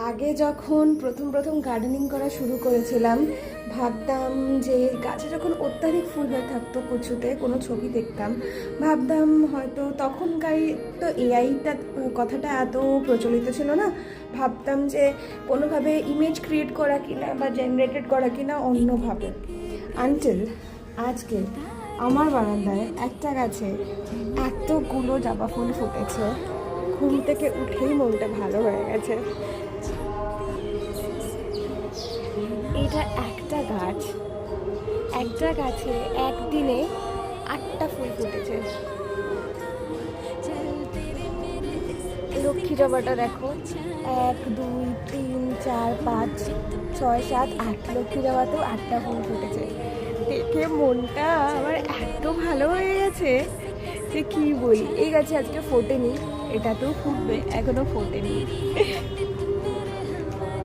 আগে যখন প্রথম গার্ডেনিং করা শুরু করেছিলাম, ভাবতাম যে গাছে যখন অত্যাধিক ফুল হয়ে থাকতো কুচুতে, কোনো ছবি দেখতাম, ভাবতাম হয়তো তখনকার তো এআইটা কথাটা এত প্রচলিত ছিল না, ভাবতাম যে কোনোভাবে ইমেজ ক্রিয়েট করা কিনা বা জেনারেটেড করা কিনা অন্যভাবে। আনটিল আজকে আমার বারান্দায় একটা গাছে এতগুলো জবা ফুল ফুটেছে, ঘুম থেকে উঠেই মনটা ভালো হয়ে গেছে। এটা একটা গাছে একদিনে 8টা ফুল ফুটেছে। লক্ষ্মী জবাটা দেখো, 1 2 3 4 5 6 7 8, লক্ষ্মী জবাতেও 8টা ফুল ফুটেছে। দেখে মনটা আমার এত ভালো হয়ে গেছে যে কি বলি। এই গাছে আজকে ফোটেনি, এটাতেও ফুটবে, এখনো ফোটেনি।